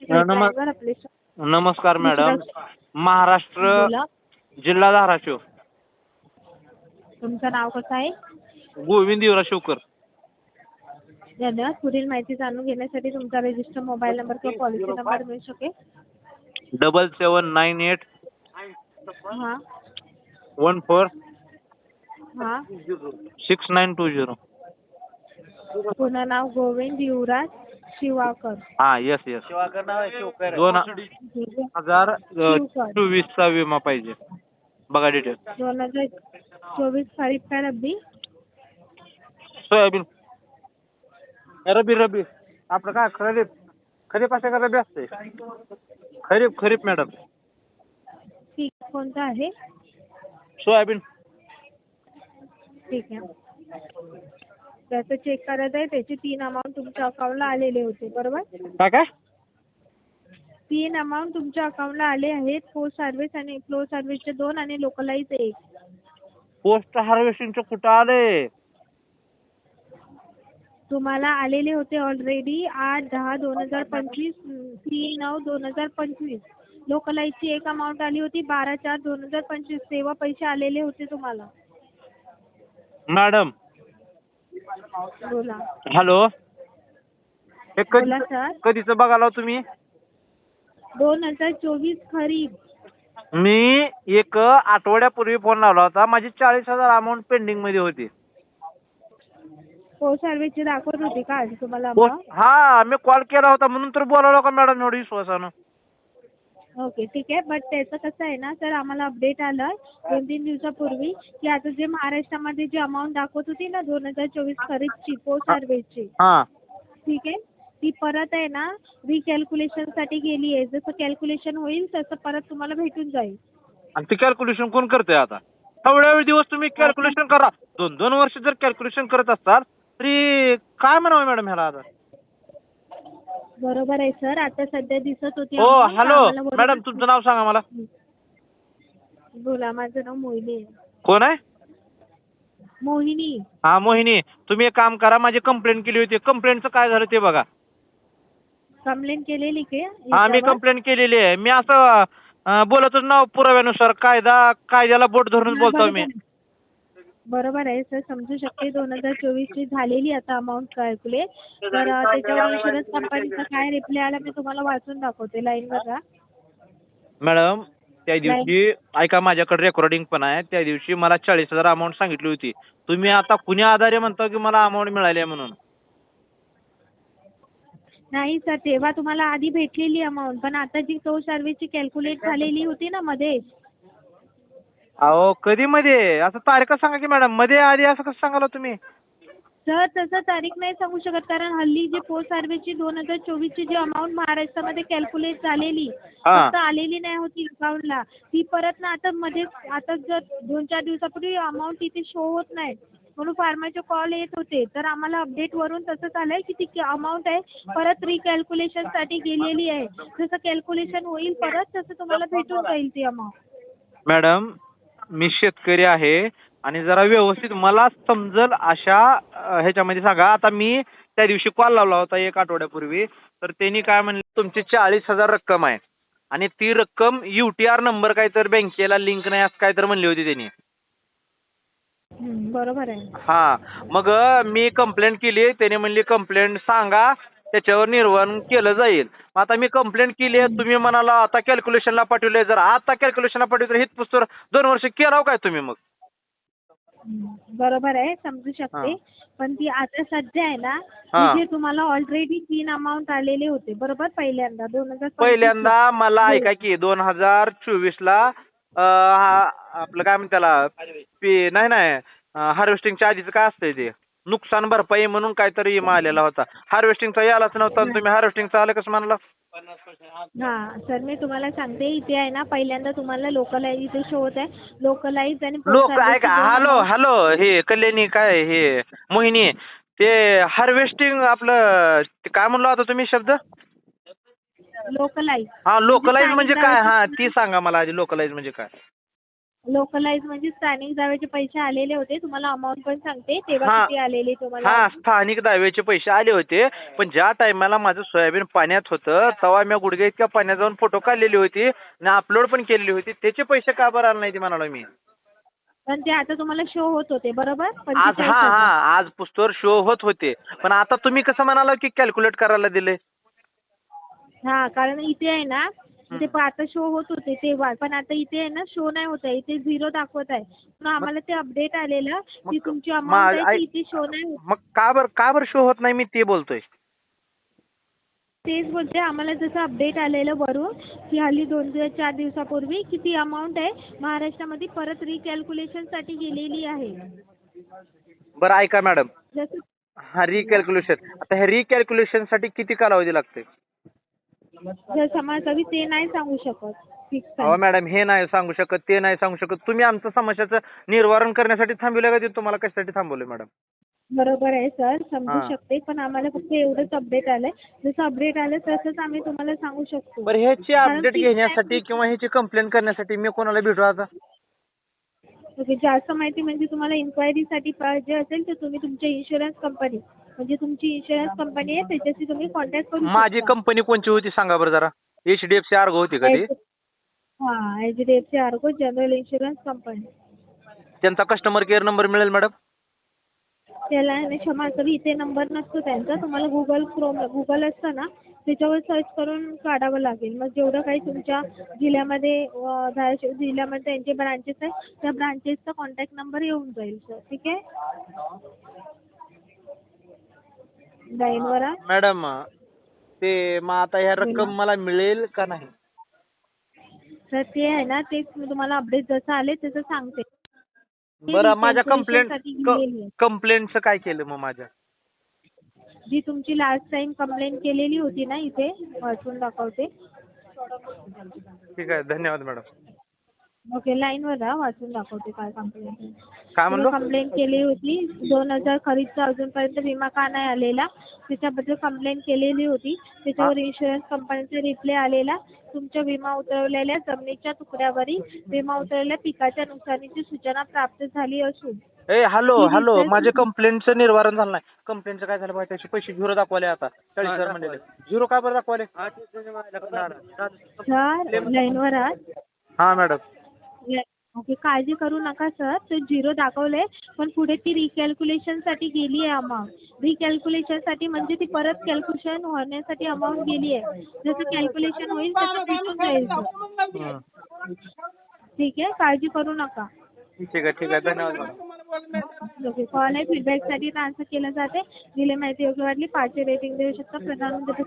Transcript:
Driver आपले नमस्कार madam. Maharashtra बोला. जिल्हा धाराशिव. तुमचं नाव कसं आहे? गोविंद युवराज शिवकर. धन्यवाद. पुढील माहिती जाणून घेण्यासाठी तुमचा रजिस्टर मोबाईल नंबर किंवा पॉलिसी नंबर मिळू शकेल? 7798 हां 14 हां 6920. पूर्ण नाव गोविंद युवराज शिवाकर. हा येस शिवाकर नाव आहे. शिवकर 2024 चा विमा पाहिजे. बघा डिटेल. 2024 खरीप का रब्बी? सोयाबीन. रबी आपलं काय खरीप असं का रबी असते? खरीप मॅडम. पीक कोणतं आहे? सोयाबीन. ठीक आहे. त्याचं चेक करत आहे. त्याचे 3 अमाऊंट तुमच्या अकाउंटला आलेले होते, बरोबर? काय 3 अमाऊंट तुमच्या अकाउंटला आले आहेत. पोस्ट सर्व्हिस आणि फ्लो सर्व्हिसचे 2 आणि लोकलाईज 1. पोस्ट हार्वेस्टिंगचं कुठं आले? तुम्हाला आलेले होते ऑलरेडी 8/10/2025, 3/9/2025. लोकलाईजची 1 अमाऊंट आली होती 12/4/2025. तेव्हा पैसे आलेले होते तुम्हाला. मॅडम बोला. हॅलो. हे बोला सर. कधीच बघाला तुम्ही? 2024 खरीप. मी एक आठवड्यापूर्वी फोन लावला होता. माझी 40,000 अमाऊंट पेंडिंग मध्ये होती. पोस्ट सर्व्हिसची दाखवत होती का आज तुम्हाला? हा मी कॉल केला होता म्हणून तर बोलावलं का मॅडम एवढी विश्वासानं? ओके ठीक आहे. बट त्याचं कसं आहे ना सर, आम्हाला अपडेट आलं 2-3 दिवसापूर्वी की आता जे महाराष्ट्रामध्ये जी अमाऊंट दाखवत होती ना 2024 खरीपची पोस्ट सर्व्हिसची, हा ठीक आहे, ती परत आहे ना रिकॅल्क्युलेशनसाठी गेली आहे. जसं कॅल्क्युलेशन होईल तसं परत तुम्हाला भेटून जाईल. आणि ते कॅल्क्युलेशन कोण करते आता? एवढ्या दिवस तुम्ही कॅल्क्युलेशन करा. 2-2 वर्ष जर कॅल्क्युलेशन करत असताल तरी काय म्हणावं मॅडम ह्याला आता? बरोबर आहे सर. आता सध्या दिसत होती. हो amount. हॅलो आम्हाला बरोबर- मॅडम तुमचं नाव सांगा मला. बोला. माझं नाव मोहिनी आहे. कोण आहे? मोहिनी. हा मोहिनी. तुम्ही एक काम करा, माझी कंप्लेंट केली होती. कंप्लेंटचं काय झालं ते बघा. कंप्लेंट केलेली की? हा मी कंप्लेंट केलेली आहे. मी असं बोलतच नाव पुराव्यानुसार कायद्याला बोट धरून बोलतो मी. बरोबर आहे सर. समजू शकते. 2024 ची झालेली आता अमाऊंट कॅल्क्युलेट. तर त्याच्यावर इन्शुरन्स कंपनीचा काय रिप्लाय आला मी तुम्हाला वाचून दाखवते. लाईनवर राहा. मॅडम त्या दिवशी ऐका, माझ्याकडे रेकॉर्डिंग पण आहे. त्या दिवशी मला 40,000 अमाऊंट सांगितली होती. तुम्ही आता कुण्या आधारे म्हणता की मला अमाऊंट मिळाली आहे म्हणून? नाही सर, तेव्हा तुम्हाला आधी भेटलेली अमाऊंट, पण आता जी तो सर्व्हिसची कॅल्क्युलेट झालेली होती ना मध्ये. अहो कधी मध्ये? असं तारीख सांगा की मॅडम. मध्ये आधी असं कसं सांगाल तुम्ही? सर तसं तारीख नाही सांगू शकत, कारण हल्ली जी पोस्ट सर्व्हिसची 2024 ची जी अमाऊंट महाराष्ट्रामध्ये कॅल्क्युलेट झालेली फक्त आलेली नाही होती अकाउंटला, ती परत ना आता मध्ये आता जर 2-4 दिवसापूर्वी अमाऊंट तिथे शो होत नाही म्हणून फार्माचे कॉल येत होते. तर आम्हाला अपडेट वरून तसंच आलंय की ती अमाऊंट आहे परत रिकॅल्क्युलेशन साठी गेलेली आहे. जसं कॅल्क्युलेशन होईल परत तसं तुम्हाला भेटून जाईल ती अमाऊंट. मॅडम मी शेतकरी आहे आणि जरा व्यवस्थित मला समजल अशा ह्याच्यामध्ये सांगा. आता मी त्या दिवशी कॉल लावला होता 1 आठवड्यापूर्वी. तर त्यांनी काय म्हणले, तुमची 40,000 रक्कम आहे आणि ती रक्कम UTR नंबर काय तर बँकेला लिंक नाही असं काय तर म्हणली होती त्यांनी. बरोबर आहे. हा मग मी कंप्लेंट केली. त्याने म्हणली कंप्लेंट सांगा त्याच्यावर निर्वाहन केलं जाईल. आता मी कंप्लेंट केली आहे. तुम्ही म्हणाला आता कॅल्क्युलेशनला पाठवले. जर आता कॅल्क्युलेशनला पाठवलं तर हे पुस्तक 2 वर्ष केलं काय तुम्ही मग? बरोबर आहे. समजू शकते. पण ती आता सध्या आहे ना, जे तुम्हाला ऑलरेडी 3 अमाऊंट आलेले होते बरोबर. पहिल्यांदा मला ऐका की 2024 ला आपलं काय म्हणतात त्याला नाही हार्वेस्टिंगच्या आधीच काय असतंय ते नुकसान भरपाई म्हणून काहीतरी विमा आलेला होता. हार्वेस्टिंगचा यालाच नव्हता आणि तुम्ही हार्वेस्टिंगचा आलं कसं म्हणाला? हा सर, मी तुम्हाला सांगते. इथे आहे ना पहिल्यांदा तुम्हाला लोकलाईज इथे शो होत आहे. लोकलाईज आणि ऐका हॅलो हे कल्याणी काय हे मोहिनी ते हार्वेस्टिंग आपलं काय म्हणलो आता तुम्ही शब्द? लोकलाईज. हा लोकलाईज म्हणजे काय? हा ती सांगा मला आधी. लोकलाईज म्हणजे काय? लोकलाइज म्हणजे स्थानिक दाव्याचे पैसे आलेले होते. तुम्हाला अमाऊंट पण सांगते तेव्हा हा. किती आलेले तुम्हाला. हा, स्थानिक दाव्याचे पैसे आले होते, पण ज्या टायमाला माझं सोयाबीन पाण्यात होतं तेव्हा मी गुडघ्या इतक्या पाण्यात जाऊन फोटो काढलेली होती आणि अपलोड पण केलेली होती. त्याचे पैसे का बरं आले नाही ते म्हणालो मी. पण ते आता तुम्हाला शो होत होते बरोबर आज 45,000. आज पुस्तकावर शो होत होते, पण आता तुम्ही कसं म्हणाला की कॅल्क्युलेट करायला दिले? हा कारण इथे आहे ना ते आता शो होत होते तेव्हा, पण आता इथे आहे ना शो नाही होत आहे, इथे 0 दाखवत आहे. मग आम्हाला ते अपडेट आलेलं की तुमची अमाऊंट आहे ती इथे शो नाही होत. मग का बरं शो होत नाही मी ते बोलतोय. तेच बोलते आम्हाला जसं अपडेट आलेलं वरून की हल्ली 4 दिवसापूर्वी की ती अमाऊंट आहे महाराष्ट्रामध्ये परत रिकॅल्क्युलेशनसाठी गेलेली आहे. बरं ऐका मॅडम, जसं हा रिकॅल्क्युलेशन, आता ह्या रिकॅल्क्युलेशनसाठी किती कालावधी लागते? जर समाजावी ते नाही सांगू शकत फिक्स अहो मॅडम, हे नाही सांगू शकत, ते नाही सांगू शकत. तुम्ही आमच्या समस्याचं निवारण करण्यासाठी थांबवलं का ते तुम्हाला कशासाठी थांबवलं मॅडम? बरोबर आहे सर समजू हा. शकते, पण आम्हाला फक्त एवढंच अपडेट आलंय. जसं अपडेट आलं तसंच आम्ही तुम्हाला सांगू शकतो. बरं, ह्याची कारण अपडेट fix घेण्यासाठी time- किंवा ह्याची कंप्लेंट करण्यासाठी मी कोणाला भेटू आता? ओके, जास्त माहिती म्हणजे तुम्हाला इन्क्वायरीसाठी पाहिजे असेल तर तुम्ही तुमच्या इन्शुरन्स कंपनी म्हणजे तुमची इन्शुरन्स कंपनी आहे त्याच्याशी तुम्ही कॉन्टॅक्ट करू माझी शकता. कंपनी कोणची होती सांगा बरं जरा. HDFC आर्गो होती का ती? हां HDFC Ergo general insurance company. त्यांचा कस्टमर केअर नंबर मिळेल मॅडम? त्याला आहे ना क्षमा करी इथे नंबर नसतो त्यांचा. तुम्हाला गुगल असतं ना त्याच्यावर सर्च करून काढावं लागेल. मग जेवढं काही तुमच्या जिल्ह्यामध्ये धाराशिव जिल्ह्यामध्ये त्यांचे ब्रांचेस आहे त्या ब्रांचेसचा कॉन्टॅक्ट नंबर येऊन जाईल सर. ठीक आहे लाईनवर आहे. मॅडम, ते मग आता ह्या रक्कम मला मिळेल का नाही? तर ते आहे ना तेच मी तुम्हाला अपडेट जसं आले तसं सांगते. बरं, माझ्या साठी गेलेली आहे. कंप्लेंटचं काय केलं मग माझ्या? जी तुमची लास्ट टाइम कंप्लेंट केलेली होती ना इथे वाचून दाखवते. ठीक आहे, धन्यवाद मॅडम. ओके लाईनवर राहा वाचून दाखवते काय कंप्लेंट. काय म्हणलो? कंप्लेंट केली होती 2000 खरीदचा अजूनपर्यंत विमा का नाही आलेला त्याच्याबद्दल कंप्लेंट केलेली होती. त्याच्यावर इन्शुरन्स कंपनीचा रिप्लाय आलेला तुमच्या विमा उतरवलेल्या जमिनीच्या तुकड्यावरील विमा उतरलेल्या पिकाच्या नुकसानीची सूचना प्राप्त झाली असून हॅलो, माझ्या कंप्लेंटचं निवारण झालं नाही. कंप्लेंटचं काय झालं पाहिजे? त्याचे पैसे 0 दाखवले आता 40,000 म्हणलेले. 0 का बरं दाखवले? सर लाईनवर आहात. हा मॅडम. ओके काळजी करू नका सर. ते 0 दाखवले पण पुढे ती रिकॅल्क्युलेशनसाठी गेली आहे अमाऊंट. रिकॅल्क्युलेशनसाठी म्हणजे ती परत कॅल्क्युलेशन होण्यासाठी अमाऊंट गेली आहे. जसं कॅल्क्युलेशन होईल तसं भेटून जाईल सर. ठीक आहे काळजी करू नका. ठीक आहे, धन्यवाद मॅडम. ओके कॉल आहे फीडबॅकसाठी ट्रान्सफर केलं जाते. दिली माहिती योग्य वाटली 5 रेटिंग देऊ शकता. प्रधानमंत्री